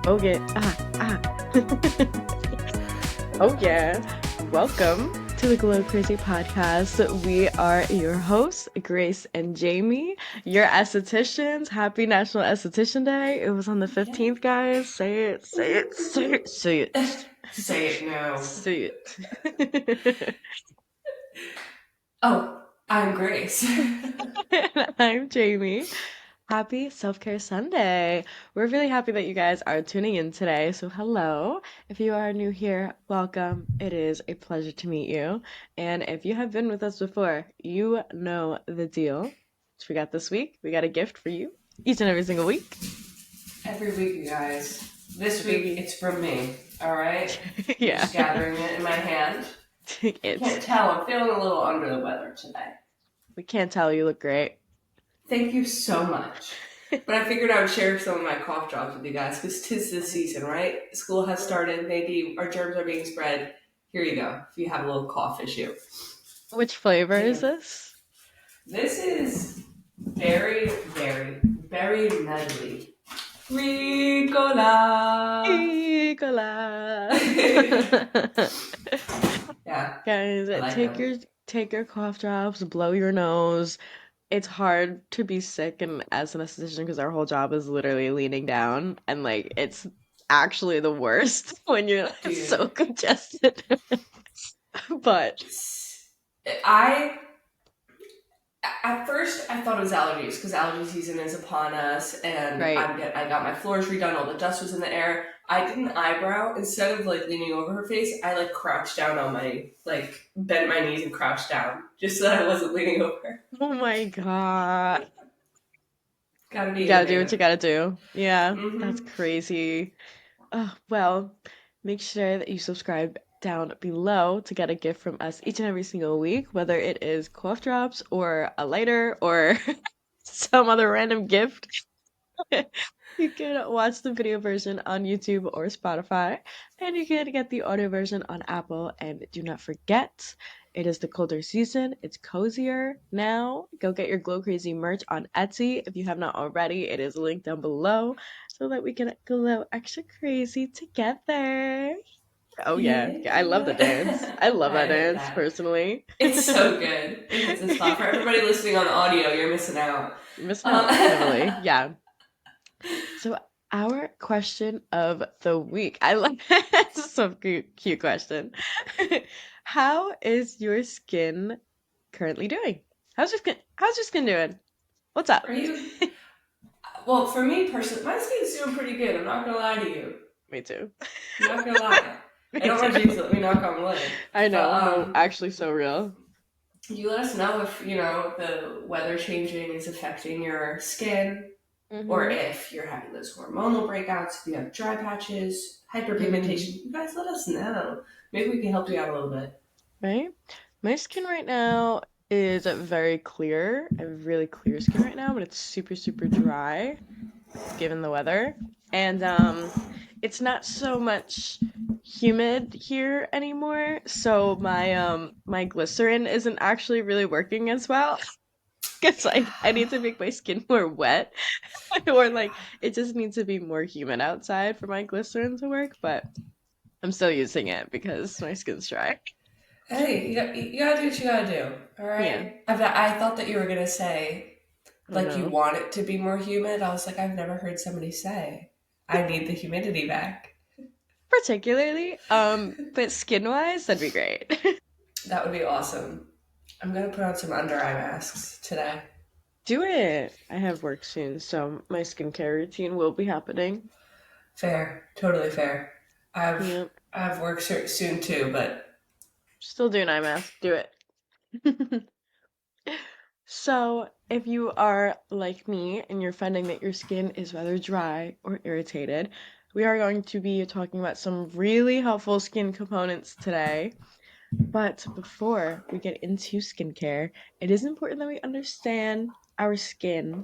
Okay. Oh yeah. Welcome to the Glow Crazy Podcast. We are your hosts, Grace and Jamie, your estheticians. Happy National Esthetician Day. It was on the Yeah. 15th, guys. Say it, say it, say it, say it. Say it now. Say it. Oh, I'm Grace. I'm Jamie. Happy Selfcare Sunday. We're really happy that you guys are tuning in today. So, hello. If you are new here, welcome. It is a pleasure to meet you. And if you have been with us before, you know the deal. So we got this week, we got a gift for you each and every single week. Every week, you guys. This Every week, week. it's from me. All right? I'm Yeah. just gathering it in my hand. It's, Can't tell. I'm feeling a little under the weather today. we can't tell you look great. Thank you so much. But I figured I would share some of my cough drops with you guys because 'tis this season, right? School has started. Maybe our germs are being spread. Here you go. If you have a little cough issue. Which flavor is this? This is very, very, very medley. Ricola. Nicola. Yeah, Guys, I like them. take your cough drops, blow your nose. It's hard to be sick and as an esthetician because our whole job is literally leaning down and like it's actually the worst when you're so Dude, congested. But I at first I thought it was allergies because allergy season is upon us, and right. I got my floors redone. All the dust was in the air. I did an eyebrow instead of like leaning over her face. I like crouched down on my bent my knees and crouched down just so that I wasn't leaning over. Oh my God. Gotta You be gotta do what you innovative. gotta do. Yeah, that's Mm-hmm. crazy. Well, make sure that you subscribe down below to get a gift from us each and every single week, whether it is cough drops or a lighter or some other random gift. You can watch the video version on YouTube or Spotify, and you can get the audio version on Apple. And do not forget, it is the colder season. It's cozier now. Go get your Glow Crazy merch on Etsy if you have not already. It is linked down below so that we can glow extra crazy together. Oh yeah, I love the dance. Yeah. I love I that hit dance that. personally. It's so good. It hits a spot. For everybody listening on audio, you're missing out. Missing Um, out heavily. Yeah. So our question of the week. I love it's so cute question. How is your skin currently doing? How's your skin doing? What's up? are you? Well, for me personally, my skin's doing pretty good. I'm not gonna lie to you. Me too. I'm not gonna lie. I Me don't too. want to jinx it. Let me knock on wood. I But know. No, actually so real. you let us know if the weather changing is affecting your skin, or Mm-hmm. if you're having those hormonal breakouts. If you have dry patches, Mm-hmm. hyperpigmentation, you guys let us know. Maybe we can help you out a little bit. Right? My skin right now is very clear. I have really clear skin right now, but it's super, super dry given the weather. And it's not so much humid here anymore, so my glycerin isn't actually really working as well. Because I need to make my skin more wet. Or like it just needs to be more humid outside for my glycerin to work, but I'm still using it because my skin's dry. Hey, you gotta do what you gotta do. All Yeah. right. I thought that you were gonna say Oh like you no. want it to be more humid. I was like, I've never heard somebody say, I need the humidity back. Particularly, but skin-wise, that'd be great. That would be awesome. I'm gonna put on some under eye masks today. Do it. I have work soon, so my skincare routine will be happening. Fair, totally fair. I've Yep. I've work soon too, but Still doing eye mask. Do it. So, if you are like me and you're finding that your skin is rather dry or irritated, we are going to be talking about some really helpful skin components today. But before we get into skincare, it is important that we understand our skin.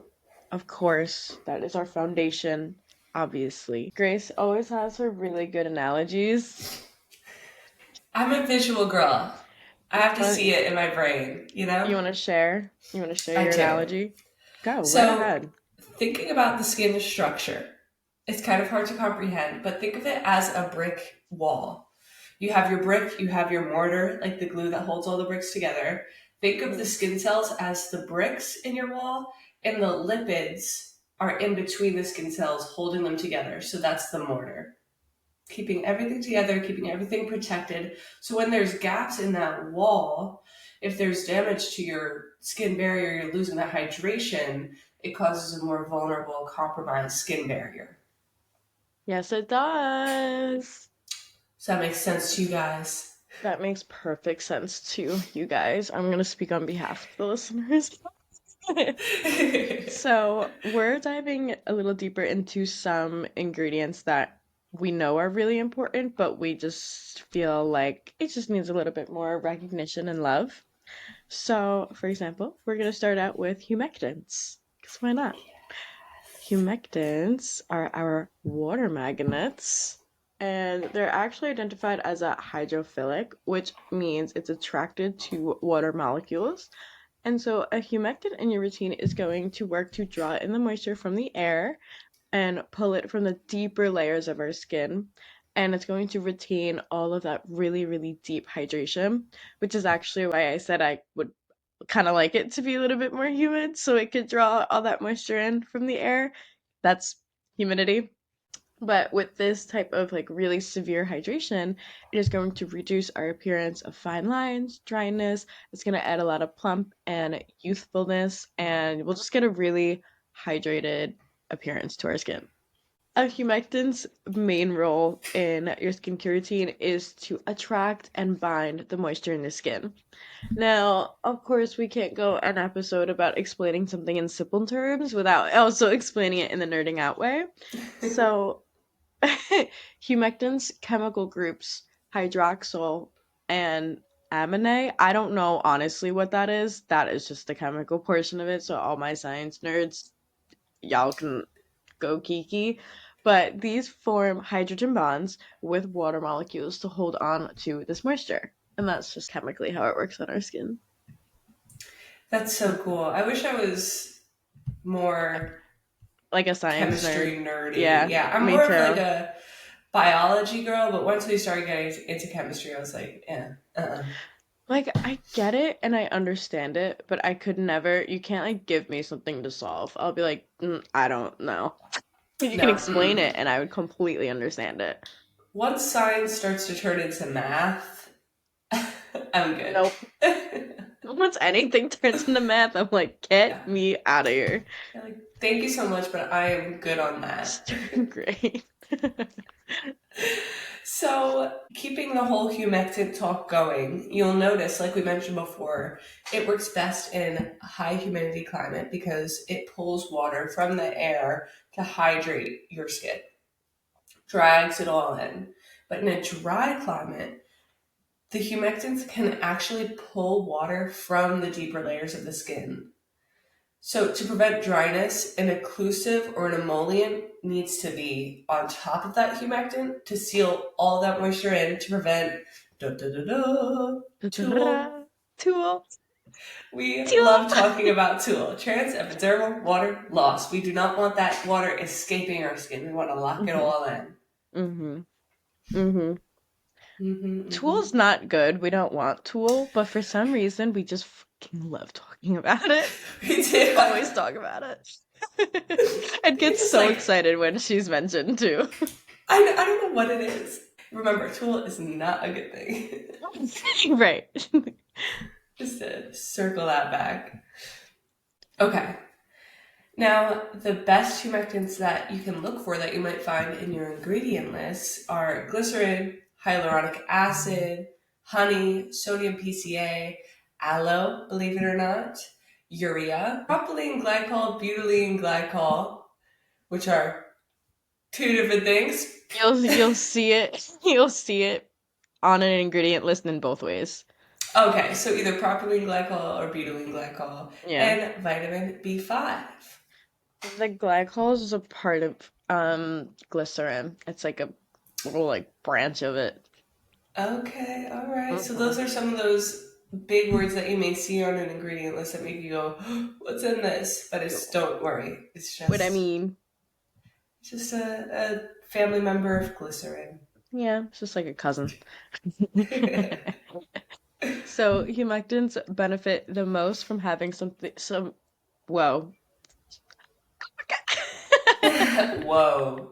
Of course, that is our foundation, obviously. Grace always has her really good analogies. I'm a visual girl. I have to Want see it in my brain, you know? you want to share? You want to share I your do. analogy? Go right So, ahead. thinking about the skin structure, It's kind of hard to comprehend, but think of it as a brick wall. You have your brick, you have your mortar, like the glue that holds all the bricks together. Think of the Hmm. skin cells as the bricks in your wall, and the lipids are in between the skin cells holding them together. So that's the mortar, keeping everything together, keeping everything protected. So when there's gaps in that wall, if there's damage to your skin barrier, you're losing that hydration, it causes a more vulnerable, compromised skin barrier. Yes, it does. Does that make sense to you guys? That makes perfect sense to you guys. I'm gonna speak on behalf of the listeners. So, we're diving a little deeper into some ingredients that we know are really important, but we just feel like it just needs a little bit more recognition and love. So, for example, we're going to start out with humectants. Because why not? Humectants are our water magnets, and they're actually identified as a hydrophilic, which means it's attracted to water molecules. And so a humectant in your routine is going to work to draw in the moisture from the air and pull it from the deeper layers of our skin. And it's going to retain all of that really, really deep hydration, which is actually why I said I would kind of like it to be a little bit more humid so it could draw all that moisture in from the air. That's humidity. But with this type of like really severe hydration, it is going to reduce our appearance of fine lines, dryness. It's going to add a lot of plump and youthfulness, and we'll just get a really hydrated appearance to our skin. A humectant's main role in your skincare routine is to attract and bind the moisture in the skin. Now, of course, we can't go an episode about explaining something in simple terms without also explaining it in the nerding out way. So, humectants chemical groups hydroxyl and amine. I don't know honestly what that is. That is just the chemical portion of it. So all my science nerds, y'all can go kiki. But these form hydrogen bonds with water molecules to hold on to this moisture. And that's just chemically how it works on our skin. That's so cool. I wish I was more Like a science nerd. chemistry nerdy. Yeah, Yeah, I'm me more of like too. a biology girl, but once we started getting into chemistry, I was like, yeah, Like, I get it and I understand it, but I could never, you can't like give me something to solve. I'll be like, I don't know. You can no. explain Mm-mm. it and I would completely understand it. Once science starts to turn into math, I'm good. Nope. Once anything turns into math, I'm like, Yeah. get me out of here. Yeah, like, thank you so much, but I am good on It's that. doing great. So, keeping the whole humectant talk going, you'll notice, like we mentioned before, it works best in a high humidity climate because it pulls water from the air to hydrate your skin, drags it all in. But in a dry climate, the humectants can actually pull water from the deeper layers of the skin. So, to prevent dryness, an occlusive or an emollient needs to be on top of that humectant to seal all that moisture in to prevent da, da, da, da, tool. Tool. We Tool. love talking about tool. Trans epidermal water loss. We do not want that water escaping our skin. We want to lock it Mhm. all in. Mhm. Mhm. Mm-hmm, mm-hmm. Tool's not good. We don't want Tool, but for some reason we just fucking love talking about it. We We do. always talk about it. And get It's so like, excited when she's mentioned too. I don't know what it is. Remember, tool is not a good thing. Right. Just to circle that back. Okay. Now, the best humectants that you can look for that you might find in your ingredient list are glycerin, hyaluronic acid, honey, sodium PCA, aloe, believe it or not, urea, propylene glycol, butylene glycol, which are two different things. You'll see it. You'll see it on an ingredient list in both ways. Okay, so either propylene glycol or butylene glycol, Yeah. and vitamin B5. The glycols is a part of glycerin. It's like a little like branch of it. Okay, all right. So Hmm. those are some of those big words that you may see on an ingredient list that make you go, "What's in this?" But it's don't worry. It's What I just mean. Just a family member of glycerin. Yeah, it's just like a cousin. So humectants benefit the most from having whoa. Whoa.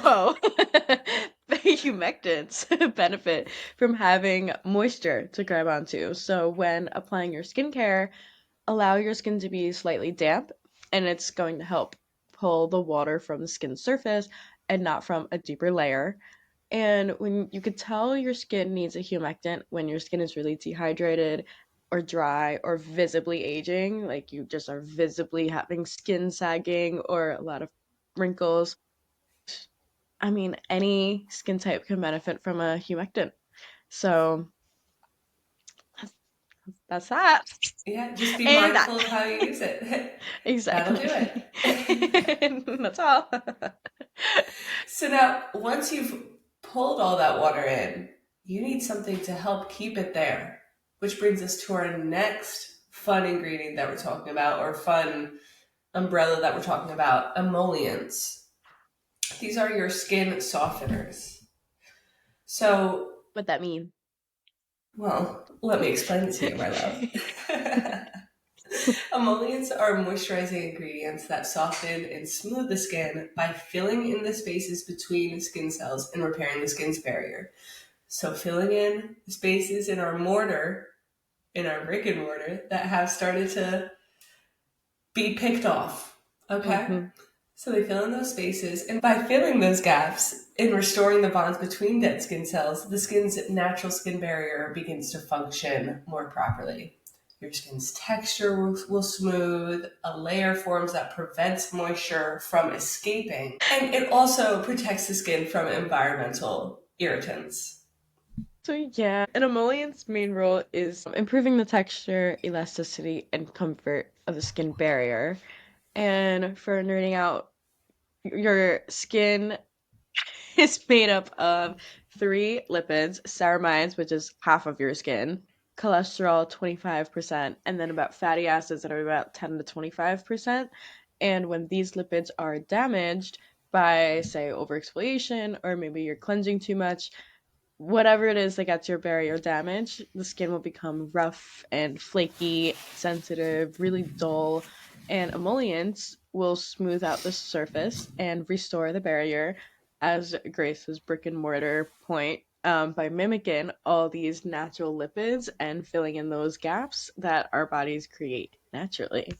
Whoa. The humectants benefit from having moisture to grab onto. So when applying your skincare, allow your skin to be slightly damp, and it's going to help pull the water from the skin surface and not from a deeper layer. And when you could tell your skin needs a humectant when your skin is really dehydrated or dry or visibly aging, like you just are visibly having skin sagging or a lot of wrinkles. I mean, any skin type can benefit from a humectant. So that's that. Yeah, just be And that. mindful of how you use it. That'll do Exactly. it. That's all. So now, once you've pulled all that water in, you need something to help keep it there. Which brings us to our next fun ingredient that we're talking about, or fun umbrella that we're talking about, emollients. These are your skin softeners. So, What that mean? well, let me explain it to you, my love. Emollients are moisturizing ingredients that soften and smooth the skin by filling in the spaces between skin cells and repairing the skin's barrier. So, filling in the spaces in our mortar, in our brick and mortar, that have started to be picked off. Okay? Hmm. So they fill in those spaces, and by filling those gaps and restoring the bonds between dead skin cells, the skin's natural skin barrier begins to function more properly. Your skin's texture will smooth, a layer forms that prevents moisture from escaping, and it also protects the skin from environmental irritants. So yeah, an emollient's main role is improving the texture, elasticity, and comfort of the skin barrier. And for nerding out, your skin is made up of three lipids: ceramides, which is half of your skin, cholesterol, 25%, and then about fatty acids that are about 10 to 25%. And when these lipids are damaged by, say, overexfoliation, or maybe you're cleansing too much, whatever it is that gets your barrier damaged, the skin will become rough and flaky, sensitive, really dull, and emollients will smooth out the surface and restore the barrier, as Grace's brick and mortar point, by mimicking all these natural lipids and filling in those gaps that our bodies create naturally.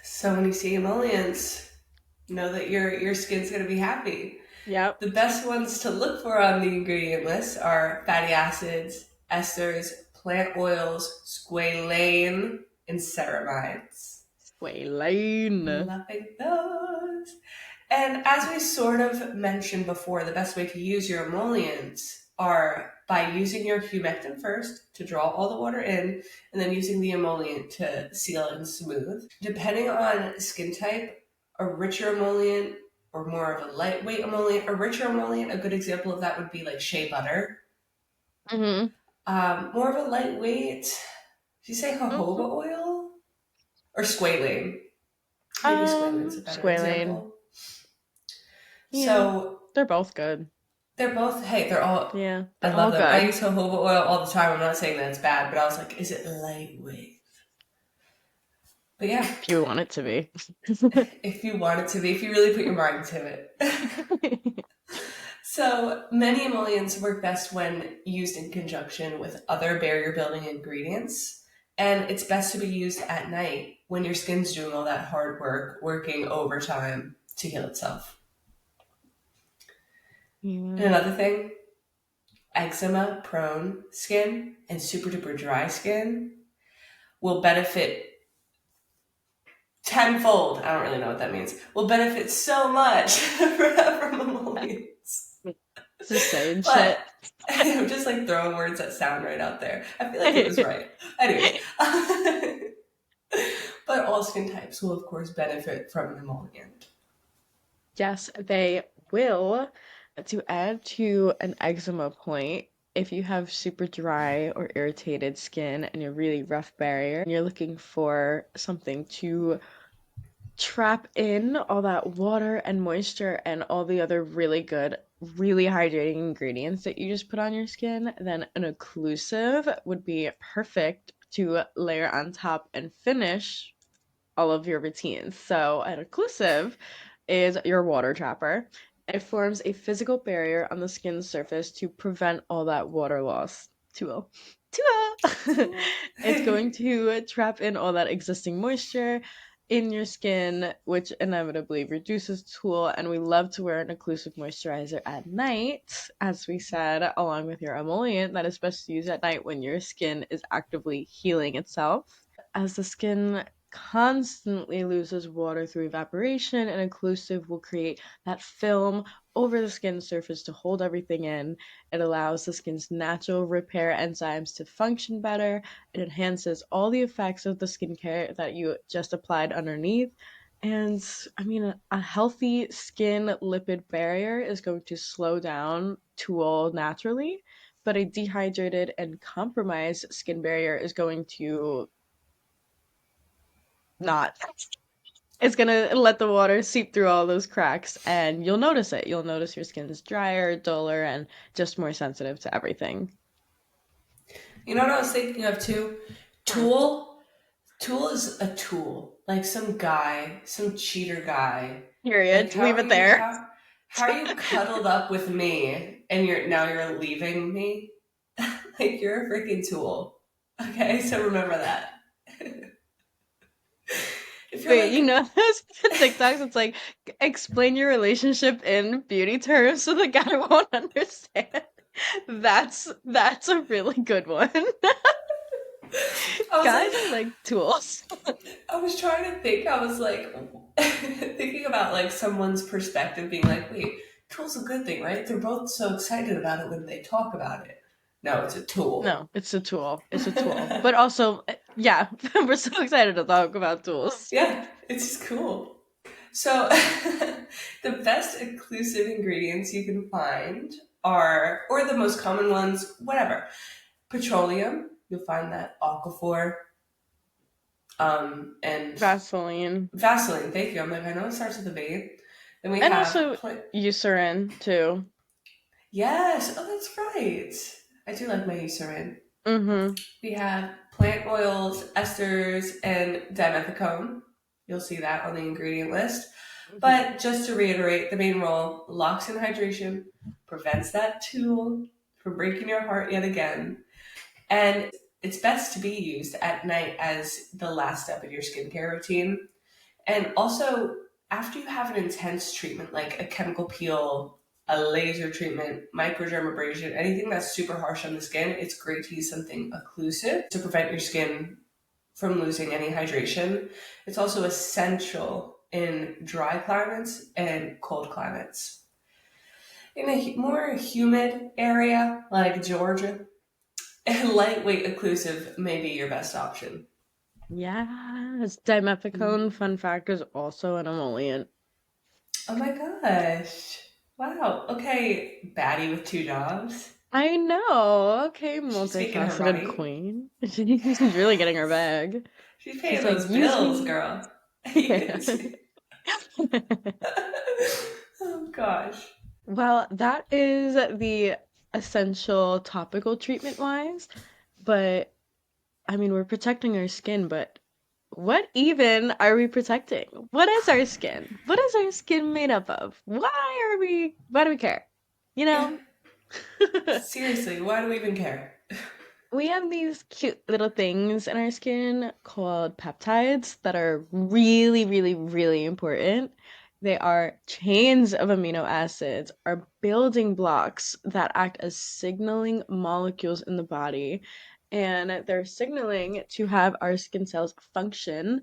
So when you see emollients, know that your skin's going to be happy. Yep. The best ones to look for on the ingredient list are fatty acids, esters, plant oils, squalane, and ceramides. Squalane. Loving those. And as we sort of mentioned before, the best way to use your emollients are by using your humectant first to draw all the water in, and then using the emollient to seal and smooth. Depending on skin type, a richer emollient or more of a lightweight emollient, a richer emollient, a good example of that would be like shea butter. Mm-hmm. More of a lightweight, did you say Mm-hmm. jojoba oil? Or squalane? Maybe squalane's a better Squalane. example. Yeah. So They're both good. they're both, hey, they're all, Yeah, I they're all love them. I good. use jojoba oil all the time. I'm not saying that it's bad, but I was like, is it lightweight? But yeah, If you want it to be. if you want it to be, if you really put your mind to it. So many emollients work best when used in conjunction with other barrier building ingredients. And it's best to be used at night when your skin's doing all that hard work, working overtime to heal itself. And Yeah. another thing, eczema prone skin and super duper dry skin will benefit tenfold. I don't really know what that means. Will benefit so much from emollients. Just saying But shit. I'm just like throwing words that sound right out there. I feel like it was right. Anyways, but all skin types will, of course, benefit from an emollient. Yes, they will. To add to an eczema point, if you have super dry or irritated skin and a really rough barrier, and you're looking for something to trap in all that water and moisture and all the other really good, really hydrating ingredients that you just put on your skin, then an occlusive would be perfect to layer on top and finish all of your routines. So, an occlusive is your water trapper. It forms a physical barrier on the skin's surface to prevent all that water loss. Tool. Tool. Tool. It's going to trap in all that existing moisture in your skin, which inevitably reduces tool. And we love to wear an occlusive moisturizer at night, as we said, along with your emollient that is best to use at night when your skin is actively healing itself. As the skin constantly loses water through evaporation, an occlusive will create that film over the skin surface to hold everything in. It allows the skin's natural repair enzymes to function better. It enhances all the effects of the skincare that you just applied underneath. And I mean, a healthy skin lipid barrier is going to slow down tool naturally, but a dehydrated and compromised skin barrier is going to not. It's gonna let the water seep through all those cracks and you'll notice it. You'll notice your skin is drier, duller, and just more sensitive to everything. You know what I was thinking of too? Huh. Tool. Tool is a tool. Like some guy, some cheater guy. Like Period. Leave it there. how are you cuddled up with me and you're leaving me? Like you're a freaking tool. Okay, so remember that. If you're Wait, you like know those TikToks? It's like explain your relationship in beauty terms so the guy won't understand. That's a really good one. I was Guys like are like tools. I was trying to think. I was like thinking about like someone's perspective, being like, "Wait, tool's a good thing, right? They're both so excited about it when they talk about it." No, it's a tool. No, it's a tool. It's a tool. But also, yeah, we're so excited to talk about tools. Yeah, it's just cool. So, the best inclusive ingredients you can find are, or the most common ones, whatever. Petroleum, you'll find that Aquaphor, and Vaseline. Vaseline. Thank you. I'm like, I know it starts with a V. Then we And have also Eucerin too. yes. Oh, that's right. I do like my Eucerin. Mm-hmm. We have plant oils, esters, and dimethicone. You'll see that on the ingredient list. Hmm. But just to reiterate, the main role locks in hydration, prevents that tool from breaking your heart yet again, and it's best to be used at night as the last step in your skincare routine. And also, after you have an intense treatment like a chemical peel, a laser treatment, microdermabrasion, anything that's super harsh on the skin, it's great to use something occlusive to prevent your skin from losing any hydration. It's also essential in dry climates and cold climates. In a more humid area like Georgia, a lightweight occlusive may be your best option. Yes. Mm. Dimethicone, fun fact, is also an emollient. Oh my gosh. Wow. Okay, baddie with two jobs. I know. Okay, She's making her multifaceted money. queen. She's really getting her bag. She's She's paying like, those use bills, me. girl. You Yeah. can see. Oh gosh. Well, that is the essential topical treatment wise, but I mean, we're protecting our skin, but what even are we protecting? What is our skin? What is our skin made up of? Why do we care? You Yeah. know? Seriously, why do we even care? We have these cute little things in our skin called peptides that are really, really, really important. They are chains of amino acids, are building blocks that act as signaling molecules in the body. And they're signaling to have our skin cells function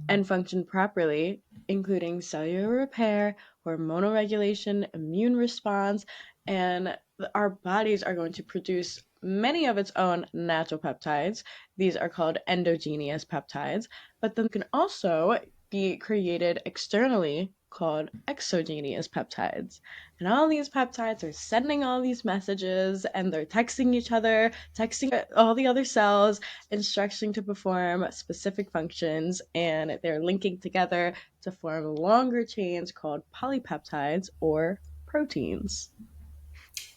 and function properly, including cellular repair, hormonal regulation, immune response, and our bodies are going to produce many of its own natural peptides. These are called endogenous peptides, but then can also be created externally called exogenous peptides. And all these peptides are sending all these messages and they're texting each other, texting all the other cells, instructing to perform specific functions, and they're linking together to form longer chains called polypeptides or proteins.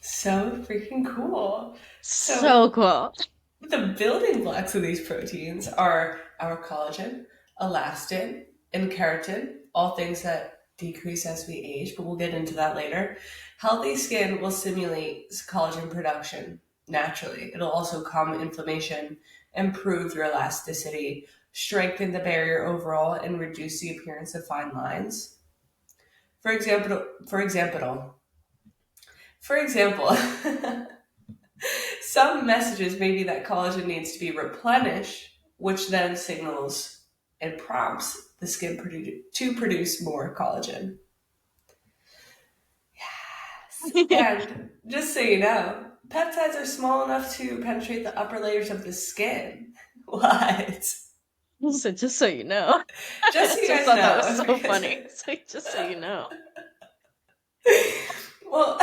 So freaking cool. So So cool. the building blocks of these proteins are our collagen, elastin, and keratin, all things that decrease as we age, but we'll get into that later. Healthy skin will stimulate collagen production naturally. It'll also calm inflammation, improve your elasticity, strengthen the barrier overall, and reduce the appearance of fine lines. For example, some messages may be that collagen needs to be replenished, which then signals and prompts the skin to produce more collagen. And just so you know, peptides are small enough to penetrate the upper layers of the skin. What? So just so you know, Just I so you just guys thought that was know, so because funny. So just so you know. well,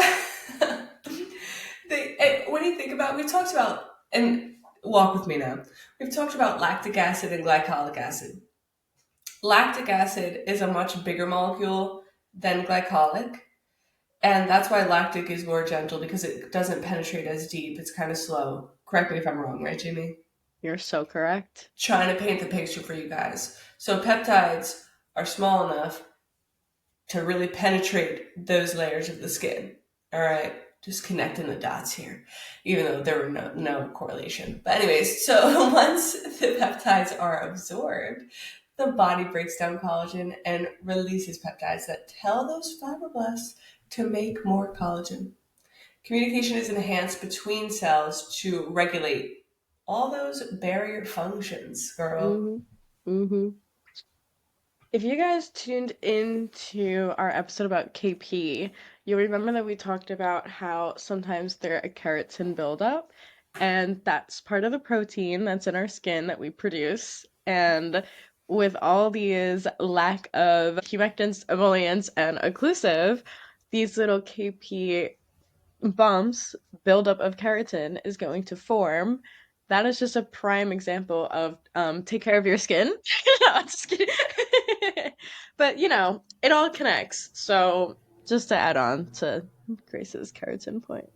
when you think about, we've talked about, and walk with me now. We've talked about lactic acid and glycolic acid. Lactic acid is a much bigger molecule than glycolic, and that's why lactic is more gentle because it doesn't penetrate as deep. It's kind of slow. Correct me if I'm wrong, right, Jamie? You're so correct. Trying to paint the picture for you guys. So peptides are small enough to really penetrate those layers of the skin. All right, just connecting the dots here, even though there were no correlation. But anyways, so once the peptides are absorbed, the body breaks down collagen and releases peptides that tell those fibroblasts to make more collagen. Communication is enhanced between cells to regulate all those barrier functions, girl. Mm-hmm. Mm-hmm. If you guys tuned into our episode about KP, you'll remember that we talked about how sometimes there a keratin buildup, and that's part of the protein that's in our skin that we produce. And with all these lack of humectants, emollients, and occlusive, these little KP bumps, buildup of keratin is going to form. That is just a prime example of take care of your skin. No, I'm just kidding. But it all connects. So just to add on to Grace's keratin point.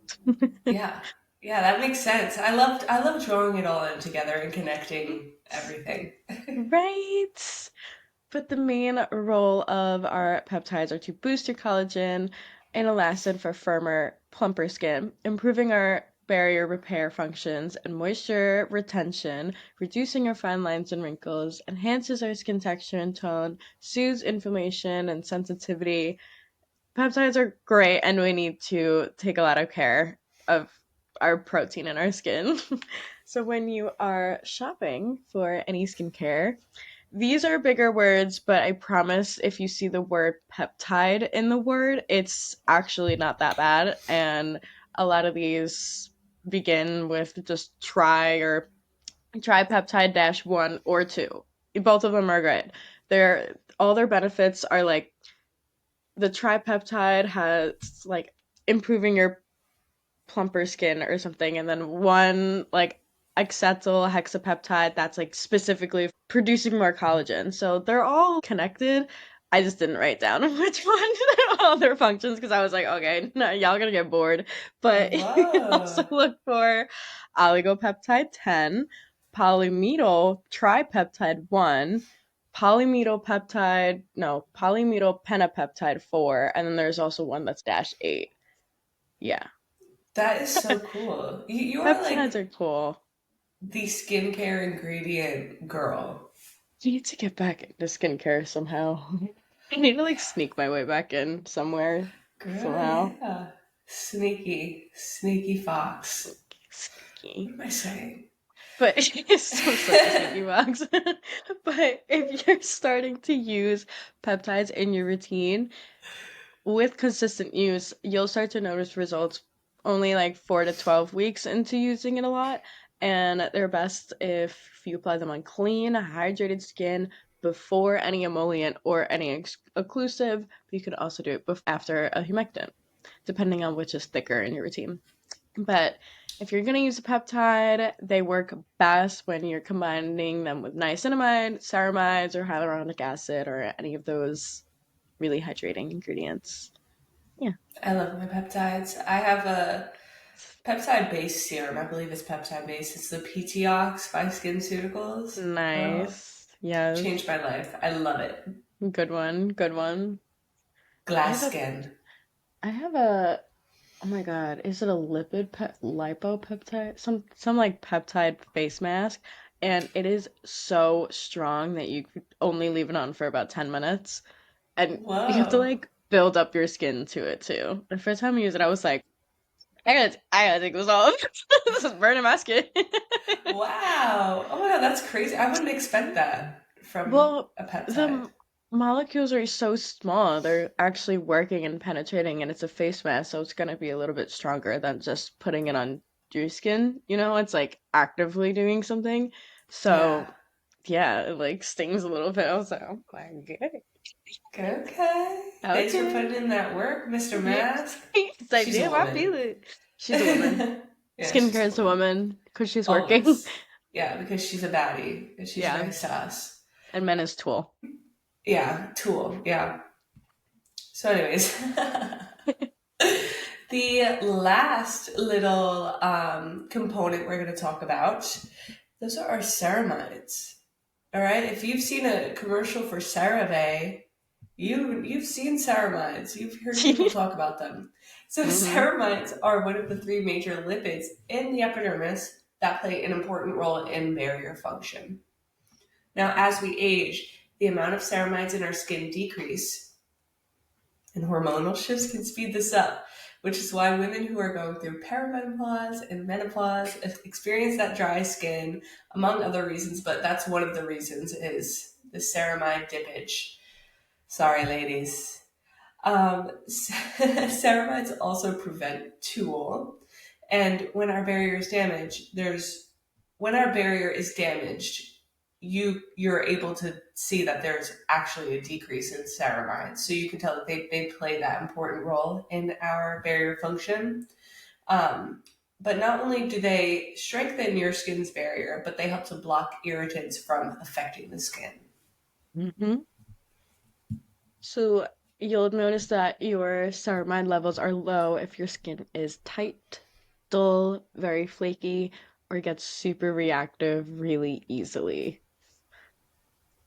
Yeah. Yeah, that makes sense. I love drawing it all in together and connecting everything. Right. But the main role of our peptides are to boost your collagen and elastin for firmer, plumper skin, improving our barrier repair functions and moisture retention, reducing our fine lines and wrinkles, enhances our skin texture and tone, soothes inflammation and sensitivity. Peptides are great, and we need to take a lot of care of our protein in our skin. So when you are shopping for any skincare, these are bigger words, but I promise if you see the word peptide in the word, it's actually not that bad. And a lot of these begin with just tripeptide dash one or two. Both of them are great. They're all their benefits are like the tripeptide has like improving your plumper skin or something, and then one like acetyl hexapeptide that's like specifically producing more collagen. So they're all connected. I just didn't write down which one all their functions because I was like, okay, no, y'all gonna get bored. But you can also Whoa. look for oligopeptide 10, polymetal tripeptide 1, polymetal penapeptide 4, and then there's also one that's dash 8. Yeah. That is so cool. You are Peptides like are cool. the skincare ingredient girl. I need to get back into skincare somehow. I need to like sneak my way back in somewhere Girl, somehow. yeah. Sneaky, sneaky fox. What Sneaky. am I saying? But it's so such a sneaky box. But if you're starting to use peptides in your routine, with consistent use, you'll start to notice results only like 4 to 12 weeks into using it a lot. And they're best if you apply them on clean, hydrated skin before any emollient or any occlusive, but you could also do it after a humectant, depending on which is thicker in your routine. But if you're going to use a peptide, they work best when you're combining them with niacinamide, ceramides, or hyaluronic acid, or any of those really hydrating ingredients. Yeah. I love my peptides. I have a peptide based serum. I believe it's peptide based. It's the PTOX by SkinCeuticals. Oh, Nice. Yes. changed my life. I love it. Good one. Good one. I have Glass a skin. I have a oh my God, is it a lipopeptide? Some like peptide face mask, and it is so strong that you could only leave it on for about 10 minutes. And you have to Whoa. like build up your skin to it too. The first time I used it, I was like, I gotta take this off. This is burning my skin. Wow. Oh my god, that's crazy. I wouldn't expect that from Well, a peptide. the molecules are so small, they're actually working and penetrating, and it's a face mask, so it's gonna be a little bit stronger than just putting it on your skin. You know, it's like actively doing something. Yeah. So, yeah, it like stings a little bit. I was like, oh my God. Okay. Thanks for Okay. putting in that work, Mr. Yeah. Mask. It's like, She's a damn, I woman. feel it. She's a woman. Yeah, she's Skincare a is a woman. woman because she's working. Always. Yeah, because she's a baddie. And she's Yeah. very sus. And men is tool. Yeah, tool. Yeah. So, anyways, the last little component we're going to talk about, those are our ceramides. All right. If you've seen a commercial for CeraVe, you've seen ceramides. You've heard people talk about them. So Hmm. ceramides are one of the three major lipids in the epidermis that play an important role in barrier function. Now, as we age, the amount of ceramides in our skin decrease, and hormonal shifts can speed this up, which is why women who are going through perimenopause and menopause experience that dry skin, among other reasons, but that's one of the reasons is the ceramide dippage. Sorry, ladies. Ceramides also prevent tool, and when our barrier is damaged, you're able to see that there's actually a decrease in ceramides. So you can tell that they play that important role in our barrier function. Um, but not only do they strengthen your skin's barrier, but they help to block irritants from affecting the skin. Hmm. So you'll notice that your ceramide levels are low if your skin is tight, dull, very flaky, or gets super reactive really easily.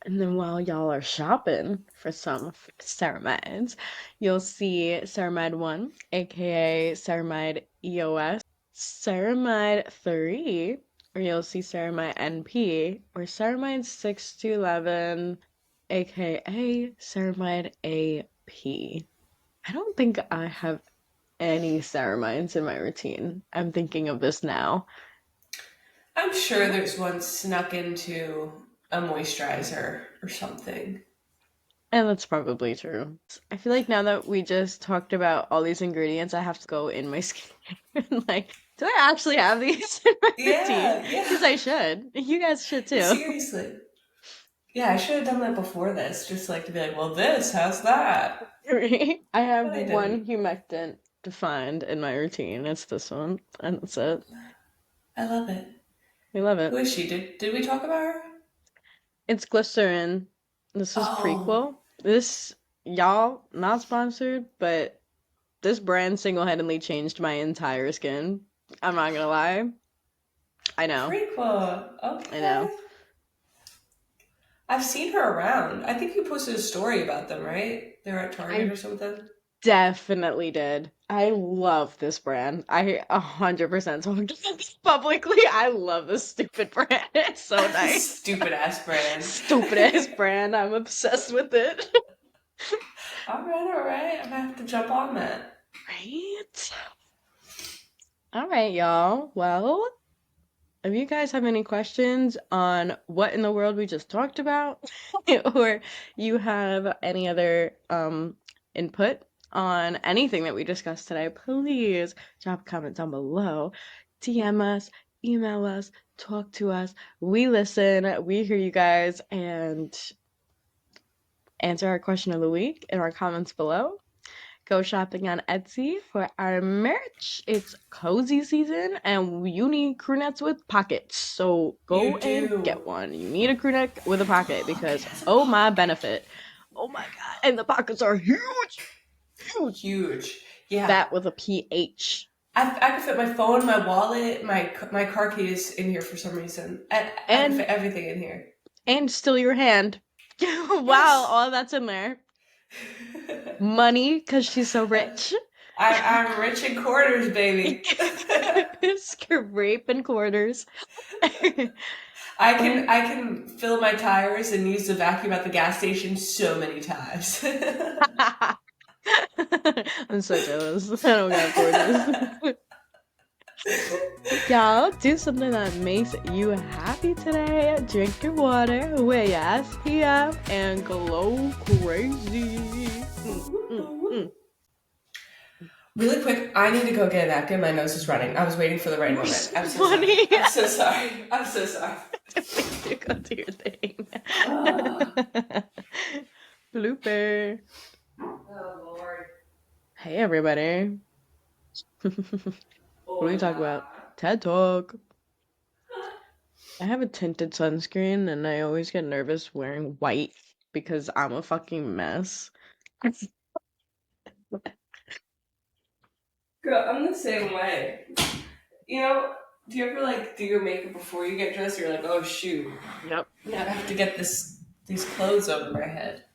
And then while y'all are shopping for some ceramides, you'll see ceramide 1, aka ceramide EOS, ceramide 3, or you'll see ceramide NP, or ceramide 6 to 11, aka ceramide AP. I don't think I have any ceramides in my routine. I'm thinking of this now. I'm sure there's one snuck into a moisturizer or something. And that's probably true. I feel like now that we just talked about all these ingredients, I have to go in my skincare and like, do I actually have these in my routine? Yeah, yeah. Because I should. You guys should too. Seriously. Yeah, I should have done that before this, just like to be like, well, this, how's that? Right? I have But I one didn't. humectant defined in my routine. It's this one, and that's it. I love it. We love Who it. is she? Did we talk about her? It's glycerin. This is Oh, prequel. This, y'all, not sponsored, but this brand single-handedly changed my entire skin. I'm not gonna lie. I know. prequel. I know. Okay. I've seen her around. I think you posted a story about them, right? They were at Target I or something. definitely did. I love this brand. I 100% told this publicly. I love this stupid brand. It's so nice. Stupid ass brand. Stupid ass brand. I'm obsessed with it. All right. I'm gonna have to jump on that. Right? All right, y'all. Well, if you guys have any questions on what in the world we just talked about, or you have any other input on anything that we discussed today, please drop a comment down below. DM us, email us, talk to us. We listen, we hear you guys, and answer our question of the week in our comments below. Go shopping on Etsy for our merch. It's cozy season and you need crew necks with pockets. So go You and do. get one. You need a crew neck with a pocket Look, it because has a oh my pocket. benefit. Oh my god. And the pockets are huge. Huge. Huge. Yeah. That with a PH. I could fit my phone, my wallet, my car keys in here for some reason. I could And fit everything in here. still your hand. Wow, Yes. all that's in there. Money because she's so rich. I'm rich in quarters, baby. Scraping quarters. But I can fill my tires and use the vacuum at the gas station so many times. I'm so jealous. I don't got quarters. Y'all, do something that makes you happy today. Drink your water, wear your SPF, and glow crazy. Mm. Really quick, I need to go get a napkin. My nose is running. I was waiting for the right You're moment. so I'm so sorry. funny. I'm so sorry. I'm so sorry. Please do go do your thing. Oh, Blooper. oh Lord. Hey, everybody. What are we talking Hola. about? TED Talk. I have a tinted sunscreen and I always get nervous wearing white because I'm a fucking mess. Girl, I'm the same way. You know, do you ever like do your makeup before you get dressed? You're like, oh shoot, Yep. now I have to get these clothes over my head.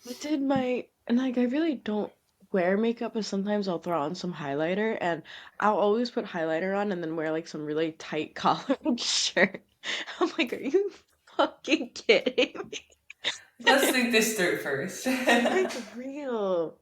I did my, and like, I really don't wear makeup, but sometimes I'll throw on some highlighter and I'll always put highlighter on and then wear like some really tight collared shirt. I'm like, are you fucking kidding Let's me? think this through first. Like, real.